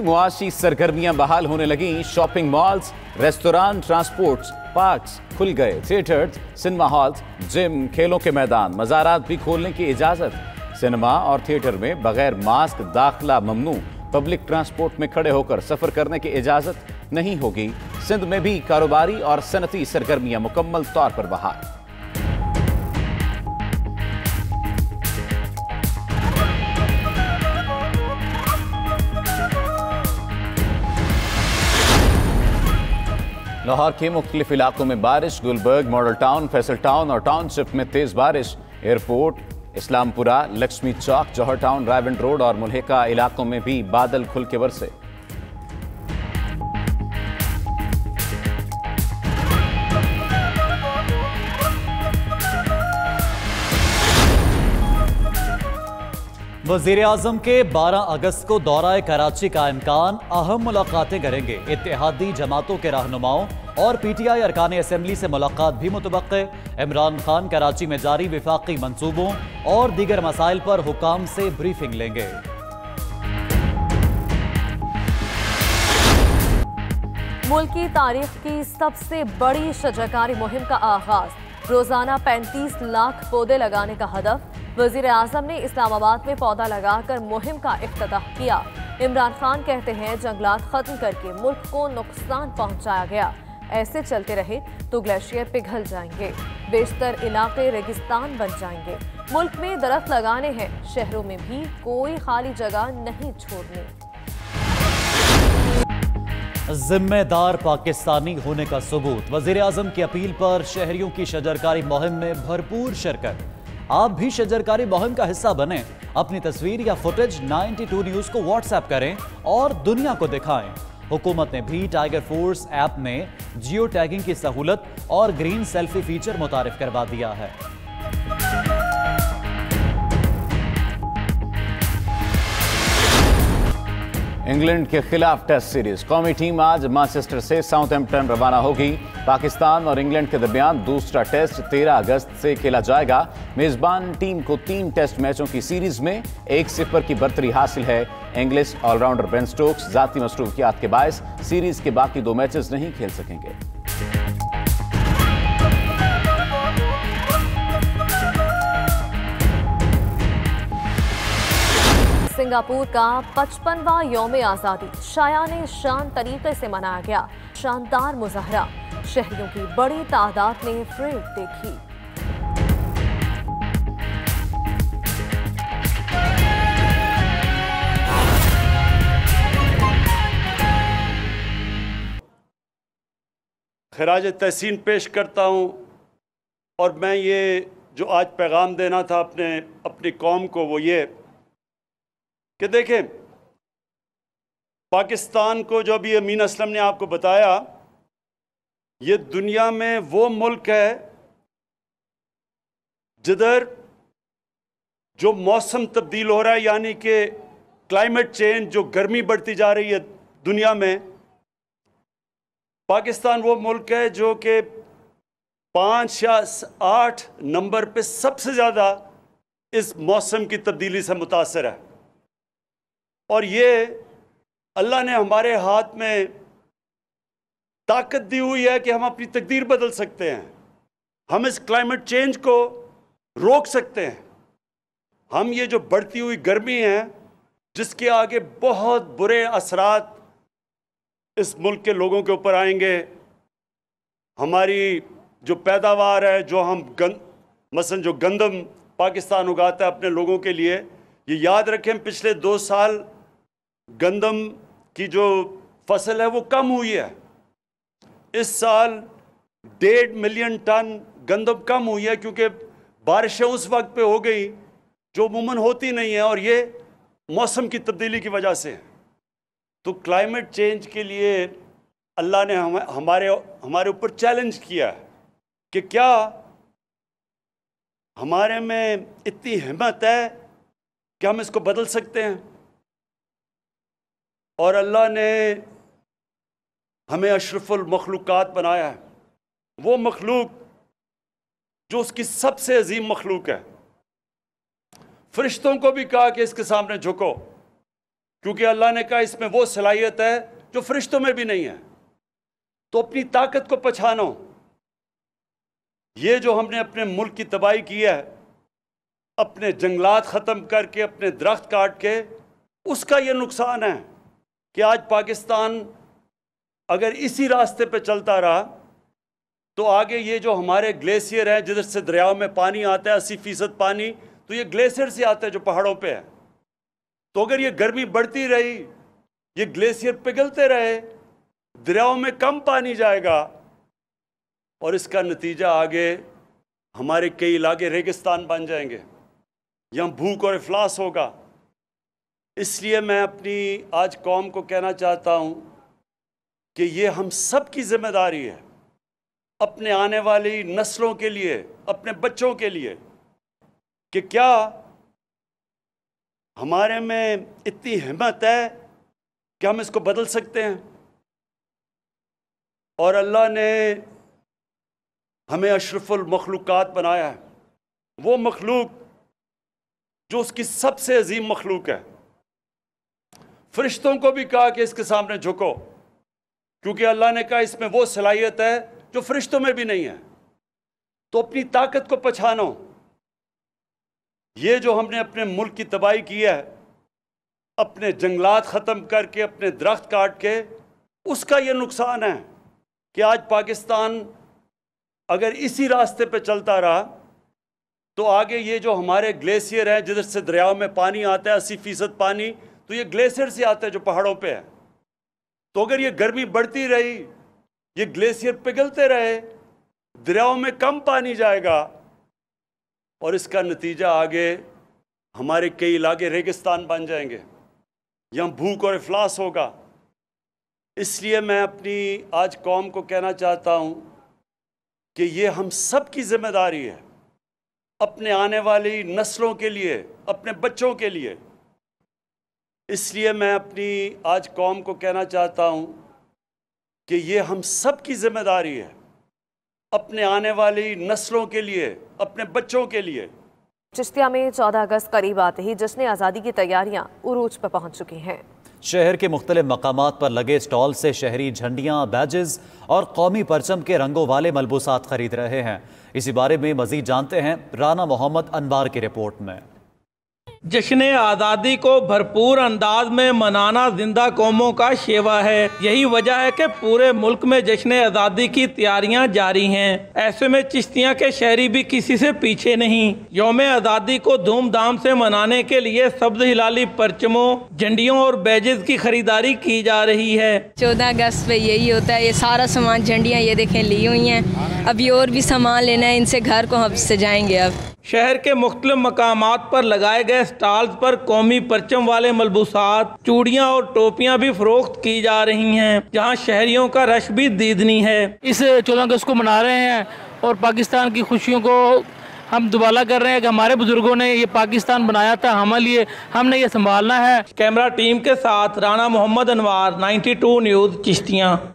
मुआशी सरगर्मियां बहाल होने लगी। Shopping malls, restaurant, transports, parks खुल गए। थिएटर्स, सिनेमा हॉल्स, जिम, खेलों के मैदान, मज़ारात भी खोलने की इजाजत। सिनेमा और थिएटर में बगैर मास्क दाखिला ममनू। पब्लिक ट्रांसपोर्ट में खड़े होकर सफर करने की इजाजत नहीं होगी। सिंध में भी कारोबारी और सनती सरगर्मियां मुकम्मल तौर पर बहाल। लाहौर के मुख्तलिफ इलाकों में बारिश। Gulberg, model town, Faisal town और टाउनशिप में तेज बारिश। Airport, Islampura, Lakshmi Chowk, Johar town, Raiwind road और मुल्हिका इलाकों में भी बादल खुल के बरसे। वज़ीर आज़म के 12 अगस्त को दौरा कराची का इम्कान। अहम मुलाकातें करेंगे। इत्तेहादी जमातों के रहनुमाओं और PTI अरकान असम्बली से मुलाकात भी मुतवक्के। इमरान खान कराची में जारी विफाकी मंसूबों और दीगर मसाइल पर हुकाम से ब्रीफिंग लेंगे। मुल्क की तारीख की सबसे बड़ी शजरकारी मुहिम का आगाज। रोजाना 35 लाख पौधे लगाने का हदफ। वजीर आजम ने इस्लामाबाद में पौधा लगाकर मुहिम का इफ्तिताह किया। इमरान खान कहते हैं जंगलात खत्म करके मुल्क को नुकसान पहुंचाया गया। ऐसे चलते रहे तो ग्लेशियर पिघल जाएंगे। बेशतर इलाके रेगिस्तान बन जाएंगे। मुल्क में दरख्त लगाने हैं, शहरों में भी कोई खाली जगह नहीं छोड़नी। जिम्मेदार पाकिस्तानी होने का सबूत। वजीर आजम की अपील पर शहरियों की शजरकारी मुहिम में भरपूर शिरकत। आप भी शजरकारी मुहिम का हिस्सा बने। अपनी तस्वीर या फुटेज 92 न्यूज़ को व्हाट्सएप करें और दुनिया को दिखाएं। हुकूमत ने भी टाइगर फोर्स ऐप में जियो टैगिंग की सहूलत और ग्रीन सेल्फी फीचर मुतारिफ करवा दिया है। इंग्लैंड के खिलाफ टेस्ट सीरीज। कौमी टीम आज मैनचेस्टर से साउथहैम्पटन रवाना होगी। पाकिस्तान और इंग्लैंड के दरमियान दूसरा टेस्ट 13 अगस्त से खेला जाएगा। मेजबान टीम को 3 टेस्ट मैचों की सीरीज में 1-0 की बर्तरी हासिल है। इंग्लिश ऑलराउंडर बेन स्टोक्स जाती मसरूफियात के बायस सीरीज के बाकी 2 मैचेस नहीं खेल सकेंगे। सिंगापुर का 55वां यौम आज़ादी शायाने शान तरीके से मनाया गया। शानदार मुजाहरा, शहरियों की बड़ी तादाद ने परेड देखी। खराज तहसीन पेश करता हूँ। और मैं ये जो आज पैगाम देना था अपनी कौम को, वो ये कि देखें, पाकिस्तान को जो अभी अमीन असलम ने आपको बताया, ये दुनिया में वो मुल्क है जिधर जो मौसम तब्दील हो रहा है, यानी कि क्लाइमेट चेंज, जो गर्मी बढ़ती जा रही है दुनिया में, पाकिस्तान वो मुल्क है जो कि 5 या 8 नंबर पे सबसे ज़्यादा इस मौसम की तब्दीली से मुतासर है। और ये अल्लाह ने हमारे हाथ में ताकत दी हुई है कि हम अपनी तकदीर बदल सकते हैं। हम इस क्लाइमेट चेंज को रोक सकते हैं। हम ये जो बढ़ती हुई गर्मी है, जिसके आगे बहुत बुरे असरात इस मुल्क के लोगों के ऊपर आएंगे, हमारी जो पैदावार है, जो हम मसलन जो गंदम पाकिस्तान उगाता है अपने लोगों के लिए, ये याद रखें पिछले 2 साल गंदम की जो फसल है वो कम हुई है। इस साल 1.5 मिलियन टन गंदम कम हुई है, क्योंकि बारिशें उस वक्त पे हो गई जो अमूमन होती नहीं है, और ये मौसम की तब्दीली की वजह से है। तो क्लाइमेट चेंज के लिए अल्लाह ने हमारे ऊपर चैलेंज किया है कि क्या हमारे में इतनी हिम्मत है कि हम इसको बदल सकते हैं। और अल्लाह ने हमें अशरफुल मखलूक़ात बनाया है, वो मखलूक जो उसकी सबसे अजीम मखलूक है। फरिश्तों को भी कहा कि इसके सामने झुको, क्योंकि अल्लाह ने कहा इसमें वो सलाहियत है जो फरिश्तों में भी नहीं है। तो अपनी ताकत को पहचानो। ये जो हमने अपने मुल्क की तबाही की है, अपने जंगलात ख़त्म करके, अपने दरख्त काट के, उसका ये नुकसान है कि आज पाकिस्तान अगर इसी रास्ते पे चलता रहा तो आगे ये जो हमारे ग्लेशियर हैं, जिधर से दरियाओं में पानी आता है 80% पानी तो ये ग्लेशियर से आता है जो पहाड़ों पे है। तो अगर ये गर्मी बढ़ती रही, ये ग्लेशियर पिघलते रहे, दरियाओं में कम पानी जाएगा और इसका नतीजा आगे हमारे कई इलाके रेगिस्तान बन जाएंगे, यहाँ भूख और इफलास होगा। इसलिए मैं अपनी आज कौम को कहना चाहता हूँ कि ये हम सब की जिम्मेदारी है, अपने आने वाली नस्लों के लिए, अपने बच्चों के लिए, कि क्या हमारे में इतनी हिम्मत है कि हम इसको बदल सकते हैं। और अल्लाह ने हमें अशरफुल मखलूक़ात बनाया है, वो मखलूक जो उसकी सबसे अजीम मखलूक है। फरिश्तों को भी कहा कि इसके सामने झुको, क्योंकि अल्लाह ने कहा इसमें वो सलाहियत है जो फरिश्तों में भी नहीं है। तो अपनी ताकत को पहचानो। ये जो हमने अपने मुल्क की तबाही की है, अपने जंगलात ख़त्म करके, अपने दरख्त काट के, उसका ये नुकसान है कि आज पाकिस्तान अगर इसी रास्ते पे चलता रहा तो आगे ये जो हमारे ग्लेशियर हैं, जिधर से दरियाओं में पानी आता है 80% पानी तो ये ग्लेशियर से आता है जो पहाड़ों पे है। तो अगर ये गर्मी बढ़ती रही, ये ग्लेशियर पिघलते रहे, दरियाओं में कम पानी जाएगा और इसका नतीजा आगे हमारे कई इलाके रेगिस्तान बन जाएंगे, यहाँ भूख और इफलास होगा। इसलिए मैं अपनी आज कौम को कहना चाहता हूँ कि ये हम सब की जिम्मेदारी है, अपने आने वाली नस्लों के लिए, अपने बच्चों के लिए। इसलिए मैं अपनी आज कौम को कहना चाहता हूँ कि ये हम सब की जिम्मेदारी है, अपने आने वाली नस्लों के लिए, अपने बच्चों के लिए। चिश्तिया में 14 अगस्त करीब आते ही जश्न आज़ादी की तैयारियां उरूज पर पहुंच चुकी हैं। शहर के मुख्तलिफ मकामात पर लगे स्टॉल से शहरी झंडियां, बैजेस और कौमी परचम के रंगों वाले मलबूसात खरीद रहे हैं। इसी बारे में मजीद जानते हैं राना मोहम्मद अनवार की रिपोर्ट में। जश्न आज़ादी को भरपूर अंदाज में मनाना जिंदा कौमों का शेवा है। यही वजह है कि पूरे मुल्क में जश्न आज़ादी की तैयारियां जारी हैं। ऐसे में चिश्तिया के शहरी भी किसी से पीछे नहीं। यौम आज़ादी को धूमधाम से मनाने के लिए सब्ज हिलाली परचमों, झंडियों और बैजेस की खरीदारी की जा रही है। 14 अगस्त पे यही होता है। ये सारा सामान, झंडियाँ ये देखें ली हुई हैं। अभी और भी सामान लेना है, इनसे घर को हम सजाएंगे। अब शहर के मुख्तलिफ मकामात पर लगाए गए स्टॉल्स पर कौमी परचम वाले मलबूसात, चूड़ियाँ और टोपियाँ भी फरोख्त की जा रही हैं, जहाँ शहरियों का रश भी दीदनी है। इस 14 अगस्त को मना रहे हैं और पाकिस्तान की खुशियों को हम दुबाला कर रहे हैं कि हमारे बुजुर्गों ने ये पाकिस्तान बनाया था, हमारे लिए हमने ये संभालना है। कैमरा टीम के साथ राना मोहम्मद अनवार, 92 न्यूज़, चिश्तियाँ।